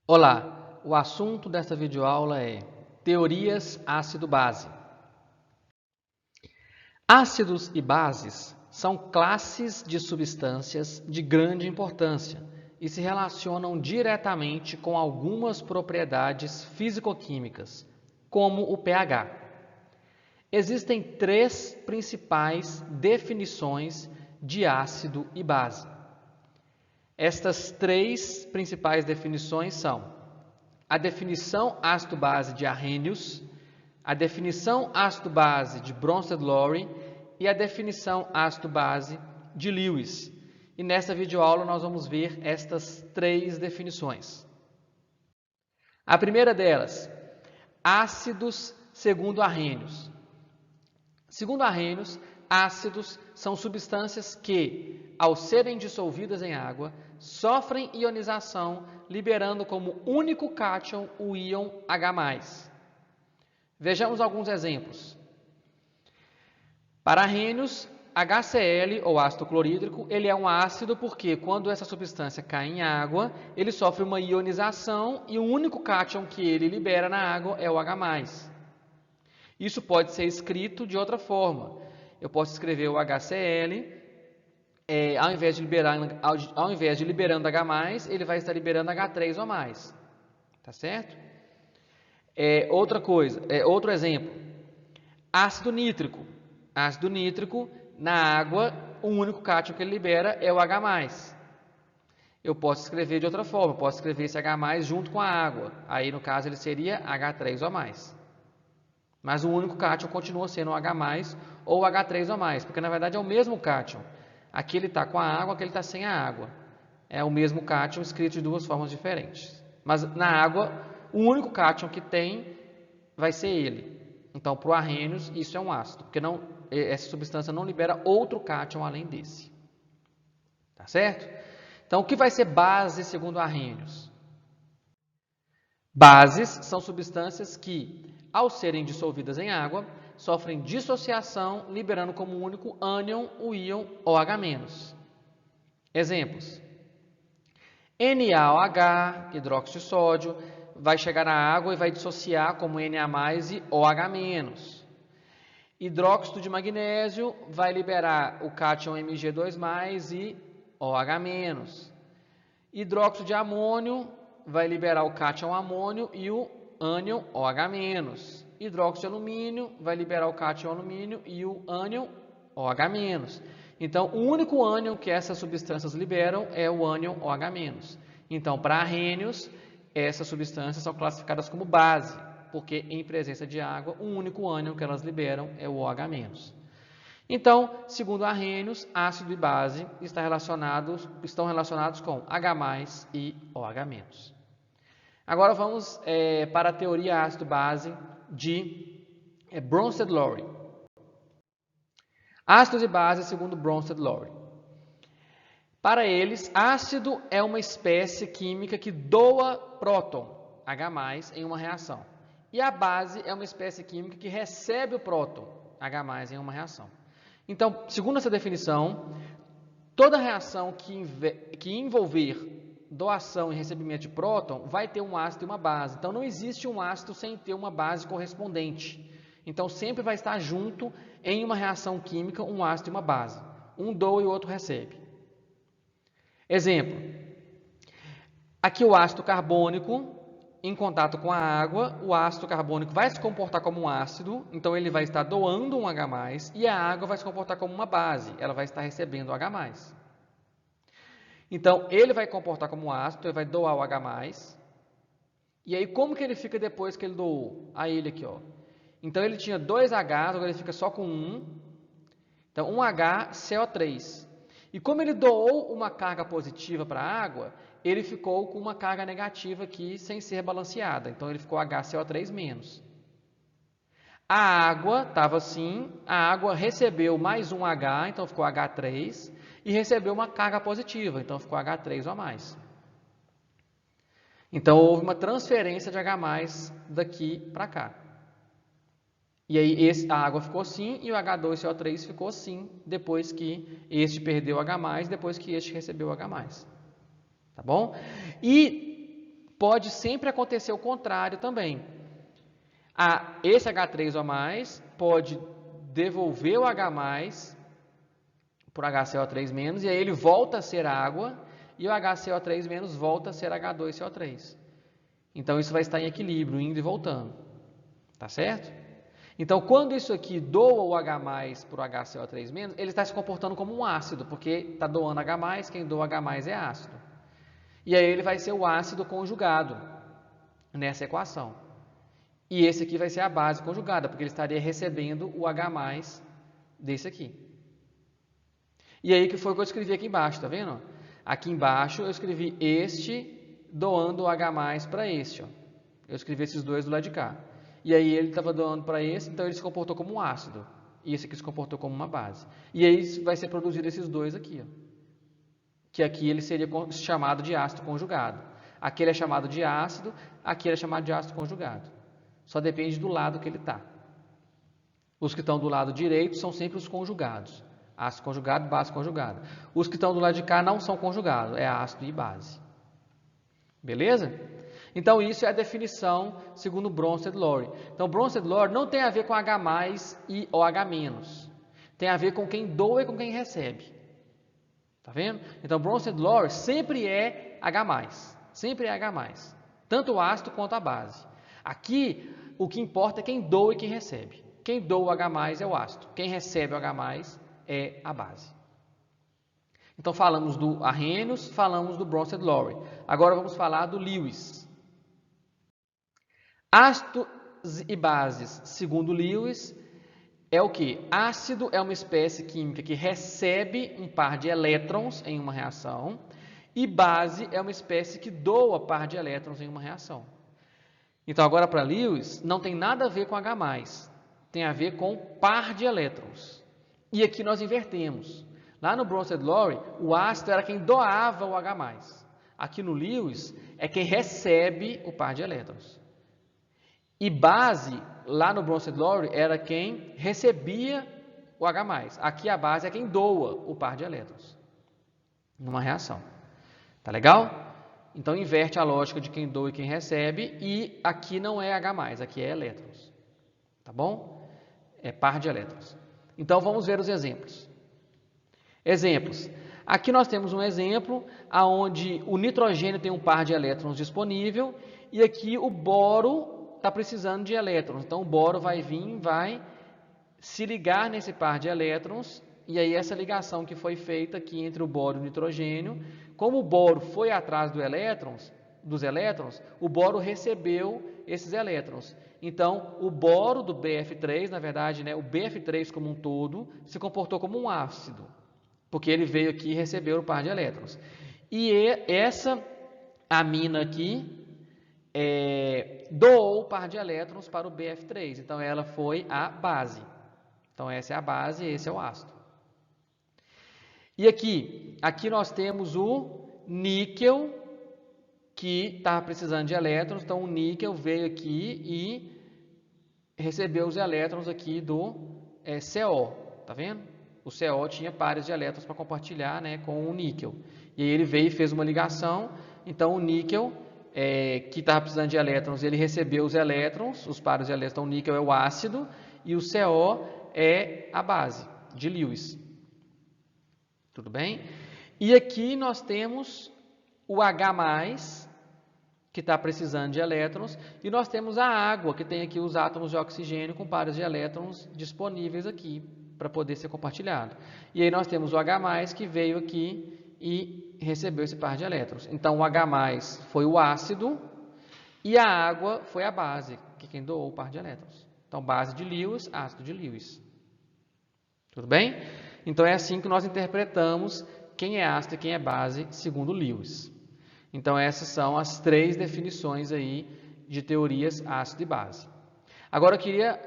Olá, o assunto desta videoaula é teorias ácido-base. Ácidos e bases são classes de substâncias de grande importância e se relacionam diretamente com algumas propriedades físico-químicas, como o pH. Existem três principais definições de ácido e base. Estas três principais definições são a definição ácido-base de Arrhenius, a definição ácido-base de Bronsted-Lowry e a definição ácido-base de Lewis. E nesta videoaula nós vamos ver estas três definições. A primeira delas, ácidos segundo Arrhenius. Segundo Arrhenius, ácidos são substâncias que, ao serem dissolvidas em água, sofrem ionização, liberando como único cátion o íon H+. Vejamos alguns exemplos. Para Arrhenius, HCl, ou ácido clorídrico, ele é um ácido porque, quando essa substância cai em água, ele sofre uma ionização e o único cátion que ele libera na água é o H+. Isso pode ser escrito de outra forma. Eu posso escrever o HCl, ao invés de liberando H+, ele vai estar liberando H3 ou mais. Tá certo? Outro exemplo. Ácido nítrico. Ácido nítrico, na água, o único cátion que ele libera é o H+. Eu posso escrever de outra forma. Posso escrever esse H+, junto com a água. Aí, no caso, ele seria H3 ou mais. Mas o único cátion continua sendo o H+, ou H3 ou mais, porque na verdade é o mesmo cátion. Aqui ele está com a água, aqui ele está sem a água. É o mesmo cátion escrito de duas formas diferentes. Mas na água, o único cátion que tem vai ser ele. Então, para o Arrhenius, isso é um ácido, porque essa substância não libera outro cátion além desse. Tá certo? Então, o que vai ser base segundo Arrhenius? Bases são substâncias que, ao serem dissolvidas em água, sofrem dissociação, liberando como único ânion o íon OH-. Exemplos. NaOH, hidróxido de sódio, vai chegar na água e vai dissociar como Na+ e OH-. Hidróxido de magnésio vai liberar o cátion Mg2+ e OH-. Hidróxido de amônio vai liberar o cátion amônio e o ânion OH-. Hidróxido de alumínio vai liberar o cátion alumínio e o ânion OH-. Então, o único ânion que essas substâncias liberam é o ânion OH-. Então, para Arrhenius, essas substâncias são classificadas como base, porque em presença de água, o único ânion que elas liberam é o OH-. Então, segundo Arrhenius, ácido e base estão relacionados com H+ e OH-. Agora vamos para a teoria ácido-base de Bronsted-Lowry. Ácidos e bases segundo Bronsted-Lowry. Para eles, ácido é uma espécie química que doa próton, H+, em uma reação. E a base é uma espécie química que recebe o próton, H+, em uma reação. Então, segundo essa definição, toda reação que envolver doação e recebimento de próton vai ter um ácido e uma base. Então, não existe um ácido sem ter uma base correspondente. Então, sempre vai estar junto em uma reação química um ácido e uma base. Um doa e o outro recebe. Exemplo. Aqui o ácido carbônico, em contato com a água, o ácido carbônico vai se comportar como um ácido, então ele vai estar doando um H+, e a água vai se comportar como uma base, ela vai estar recebendo H+. Então, ele vai comportar como um ácido, ele vai doar o H+. E aí, como que ele fica depois que ele doou? Aí ele aqui, ó. Então, ele tinha 2 H, agora ele fica só com 1. Então, 1H, CO3. E como ele doou uma carga positiva para a água, ele ficou com uma carga negativa aqui, sem ser balanceada. Então, ele ficou HCO3-. A água estava assim, a água recebeu mais um H, então ficou H3, e recebeu uma carga positiva, então ficou H3 ou mais. Então, houve uma transferência de H+, daqui para cá. E aí, a água ficou assim, e o H2CO3 ficou assim, depois que este perdeu H+, depois que este recebeu H+. Tá bom? E pode sempre acontecer o contrário também. Esse H3O+, pode devolver o H+, por HCO3-, e aí ele volta a ser água, e o HCO3- volta a ser H2CO3. Então, isso vai estar em equilíbrio, indo e voltando. Tá certo? Então, quando isso aqui doa o H+, por HCO3-, ele está se comportando como um ácido, porque está doando H+, quem doa H+, é ácido. E aí ele vai ser o ácido conjugado nessa equação. E esse aqui vai ser a base conjugada, porque ele estaria recebendo o H+ desse aqui. E aí que foi o que eu escrevi aqui embaixo, tá vendo? Aqui embaixo eu escrevi este doando o H+ para este. Ó. Eu escrevi esses dois do lado de cá. E aí ele estava doando para esse, então ele se comportou como um ácido. E esse aqui se comportou como uma base. E aí vai ser produzido esses dois aqui. Ó. Que aqui ele seria chamado de ácido conjugado. Aqui ele é chamado de ácido, aqui ele é chamado de ácido conjugado. Só depende do lado que ele está. Os que estão do lado direito são sempre os conjugados. Ácido conjugado, base conjugada. Os que estão do lado de cá não são conjugados, é ácido e base. Beleza? Então, isso é a definição segundo Bronsted-Lowry. Então, Bronsted-Lowry não tem a ver com H+, e OH-. Tem a ver com quem doa e com quem recebe. Tá vendo? Então, Bronsted-Lowry sempre é H+. Sempre é H+. Tanto o ácido quanto a base. Aqui, o que importa é quem doa e quem recebe. Quem doa o H+ é o ácido. Quem recebe o H+ é a base. Então, falamos do Arrhenius, falamos do Bronsted-Lowry. Agora, vamos falar do Lewis. Ácidos e bases, segundo Lewis, é o que? Ácido é uma espécie química que recebe um par de elétrons em uma reação e base é uma espécie que doa par de elétrons em uma reação. Então, agora para Lewis, não tem nada a ver com H+, tem a ver com par de elétrons. E aqui nós invertemos. Lá no Bronsted-Lowry, o ácido era quem doava o H+. Aqui no Lewis, é quem recebe o par de elétrons. E base, lá no Bronsted-Lowry, era quem recebia o H+. Aqui a base é quem doa o par de elétrons numa reação. Tá legal? Então, inverte a lógica de quem doa e quem recebe. E aqui não é H+, aqui é elétrons. Tá bom? É par de elétrons. Então, vamos ver os exemplos. Exemplos. Aqui nós temos um exemplo onde o nitrogênio tem um par de elétrons disponível e aqui o boro está precisando de elétrons. Então, o boro vai vir, vai se ligar nesse par de elétrons e aí essa ligação que foi feita aqui entre o boro e o nitrogênio, como o boro foi atrás dos elétrons, o boro recebeu esses elétrons. Então, o boro do BF3, na verdade, né, o BF3 como um todo, se comportou como um ácido, porque ele veio aqui e recebeu o par de elétrons. E essa amina aqui doou o par de elétrons para o BF3, então ela foi a base. Então, essa é a base e esse é o ácido. E aqui nós temos o níquel, que estava precisando de elétrons, então o níquel veio aqui e recebeu os elétrons aqui do CO, tá vendo? O CO tinha pares de elétrons para compartilhar, né, com o níquel. E aí ele veio e fez uma ligação, então o níquel, que estava precisando de elétrons, ele recebeu os elétrons, os pares de elétrons, então o níquel é o ácido e o CO é a base de Lewis. Tudo bem? E aqui nós temos o H+, que está precisando de elétrons, e nós temos a água, que tem aqui os átomos de oxigênio com pares de elétrons disponíveis aqui, para poder ser compartilhado. E aí nós temos o H+, que veio aqui e recebeu esse par de elétrons. Então, o H+ foi o ácido, e a água foi a base, que quem doou o par de elétrons. Então, base de Lewis, ácido de Lewis. Tudo bem? Então, é assim que nós interpretamos quem é ácido e quem é base, segundo Lewis. Então, essas são as três definições aí de teorias ácido e base. Agora, eu queria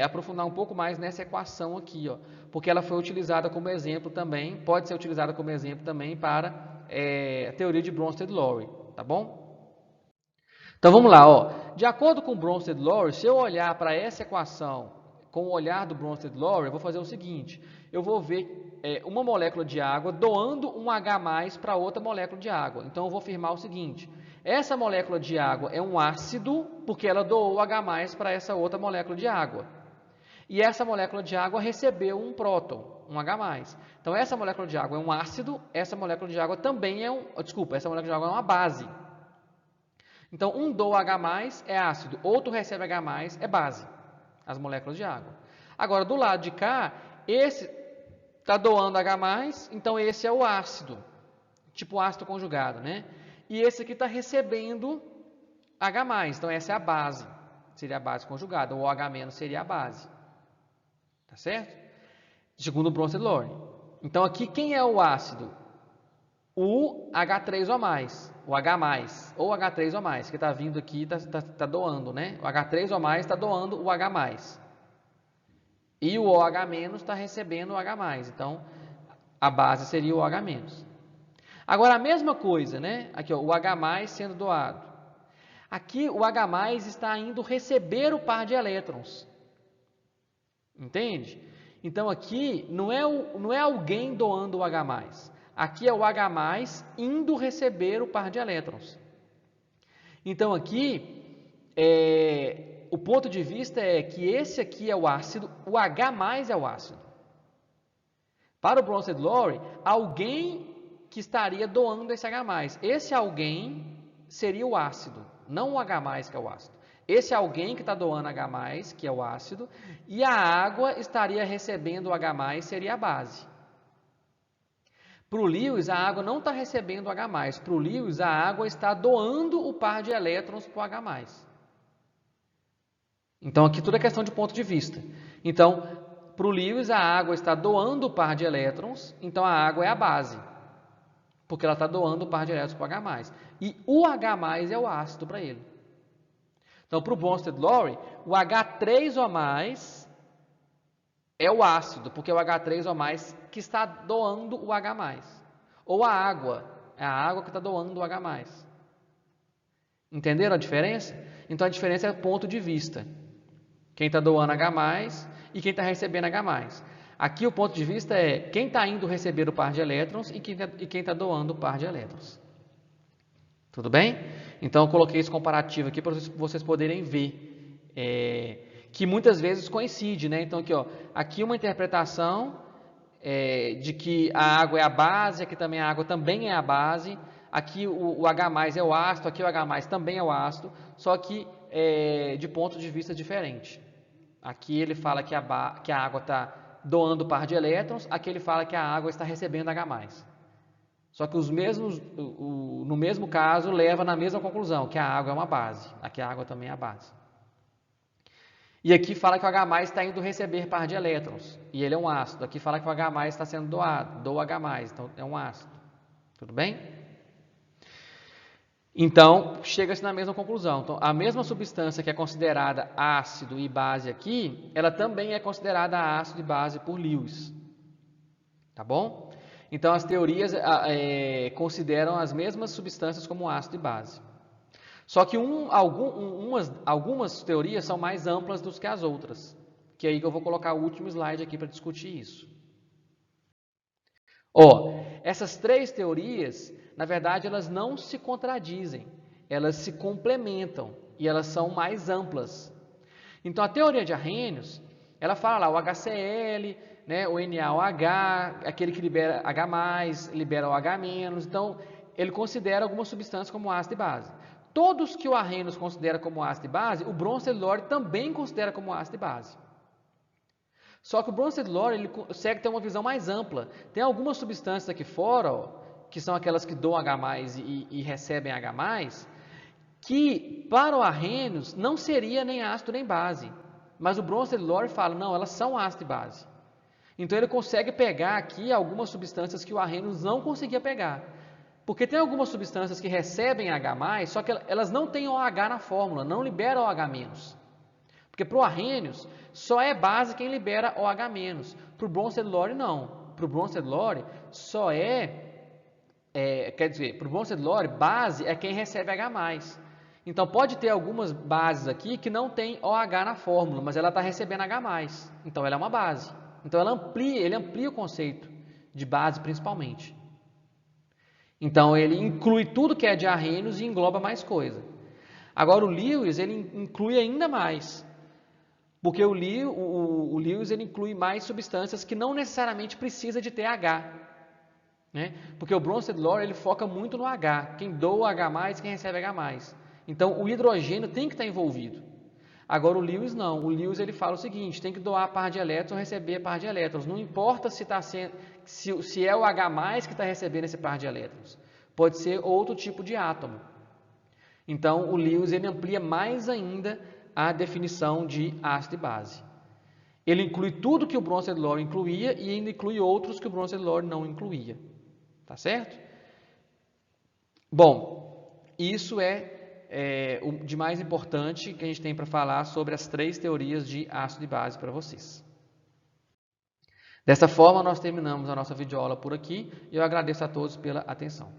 aprofundar um pouco mais nessa equação aqui, ó, porque ela foi utilizada como exemplo também, pode ser utilizada como exemplo também para a teoria de Bronsted-Lowry, tá bom? Então, vamos lá, ó. De acordo com Bronsted-Lowry, se eu olhar para essa equação com o olhar do Bronsted-Lowry, eu vou fazer o seguinte, eu vou ver uma molécula de água doando um H+ para outra molécula de água. Então, eu vou afirmar o seguinte, Essa molécula de água é um ácido porque ela doou H+ para essa outra molécula de água. E essa molécula de água recebeu um próton, um H+. Então, essa molécula de água é um ácido, essa molécula de água também é essa molécula de água é uma base. Então, um doa H+, é ácido, outro recebe H+, é base, as moléculas de água. Agora, do lado de cá, esse está doando H+, então esse é o ácido, tipo ácido conjugado, né? E esse aqui está recebendo H+, então essa é a base, seria a base conjugada, o OH- seria a base. Tá certo? Segundo o Bronsted-Lowry. Então, aqui, quem é o ácido? O H3O+, o H+, ou H3O+, que está vindo aqui, está doando, né? O H3O+, está doando o H+. E o OH- está recebendo o H+. Então, a base seria o OH-. Agora, a mesma coisa, né? Aqui, ó, o H+ sendo doado. Aqui, o H+ está indo receber o par de elétrons. Entende? Então, aqui não é alguém doando o H+. Aqui é o H+ indo receber o par de elétrons. Então, aqui, o ponto de vista é que esse aqui é o ácido, o H+ é o ácido. Para o Bronsted-Lowry, alguém que estaria doando esse H+. Esse alguém seria o ácido, não o H+, que é o ácido. Esse alguém que está doando H+, que é o ácido, e a água estaria recebendo o H+, seria a base. Para o Lewis, a água não está recebendo o H+. Para o Lewis, a água está doando o par de elétrons para o H+. Então, aqui tudo é questão de ponto de vista. Então, para o Lewis, a água está doando o par de elétrons, então a água é a base, porque ela está doando o par de elétrons para o H+. E o H+ é o ácido para ele. Então, para o Bronsted-Lowry, o H3O+ é o ácido, porque é o H3O+ que está doando o H+. Ou a água, é a água que está doando o H+. Entenderam a diferença? Então, a diferença é ponto de vista. Quem está doando H+, e quem está recebendo H+. Aqui o ponto de vista é quem está indo receber o par de elétrons e quem está doando o par de elétrons. Tudo bem? Então, eu coloquei esse comparativo aqui para vocês poderem ver que muitas vezes coincide, né? Então, aqui uma interpretação de que a água é a base, aqui também a água também é a base, aqui o H+ é o ácido, aqui o H+ também é o ácido, só que de pontos de vista diferentes. Aqui ele fala que a água está doando par de elétrons, aqui ele fala que a água está recebendo H+. Só que no mesmo caso, leva na mesma conclusão, que a água é uma base. Aqui a água também é a base. E aqui fala que o H+ está indo receber par de elétrons, e ele é um ácido. Aqui fala que o H+ está sendo doado, doa H+, então é um ácido. Tudo bem? Então, chega-se na mesma conclusão. Então, a mesma substância que é considerada ácido e base aqui, ela também é considerada ácido e base por Lewis. Tá bom? Então, as teorias consideram as mesmas substâncias como ácido e base. Só que algumas teorias são mais amplas do que as outras. Que é aí que eu vou colocar o último slide aqui para discutir isso. Essas três teorias, na verdade, elas não se contradizem. Elas se complementam e elas são mais amplas. Então, a teoria de Arrhenius, ela fala lá o HCl, né, o NaOH, aquele que libera H+, libera OH-. Então, ele considera algumas substâncias como ácido e base. Todos que o Arrhenius considera como ácido e base, o Bronsted-Lowry também considera como ácido e base. Só que o Bronsted-Lowry ele consegue ter uma visão mais ampla. Tem algumas substâncias aqui fora, que são aquelas que doam H+, e recebem H+, que para o Arrhenius não seria nem ácido nem base. Mas o Bronsted-Lowry fala, não, elas são ácido e base. Então ele consegue pegar aqui algumas substâncias que o Arrhenius não conseguia pegar. Porque tem algumas substâncias que recebem H+, só que elas não têm OH na fórmula, não liberam OH-. Porque para o Arrhenius só é base quem libera OH-. Para o Bronsted-Lowry não. Para o Bronsted-Lowry só para o Bronsted-Lowry base é quem recebe H+. Então pode ter algumas bases aqui que não tem OH na fórmula, mas ela está recebendo H+. Então ela é uma base. Então ele amplia o conceito de base principalmente. Então, ele inclui tudo que é diarreinos e engloba mais coisa. Agora, o Lewis, ele inclui ainda mais. Porque o Lewis ele inclui mais substâncias que não necessariamente precisa de TH. Né? Porque o Bronsted Lore ele foca muito no H. Quem doa H+, quem recebe H+. Então, o hidrogênio tem que estar envolvido. Agora, o Lewis não. O Lewis ele fala o seguinte, tem que doar a par de elétrons ou receber a par de elétrons. Não importa se é o H+, que está recebendo esse par de elétrons. Pode ser outro tipo de átomo. Então, o Lewis ele amplia mais ainda a definição de ácido e base. Ele inclui tudo que o Bronsted Lore incluía e ainda inclui outros que o Bronsted Lore não incluía. Tá certo? Bom, isso é o de mais importante que a gente tem para falar sobre as 3 teorias de ácido e base para vocês. Dessa forma, nós terminamos a nossa videoaula por aqui e eu agradeço a todos pela atenção.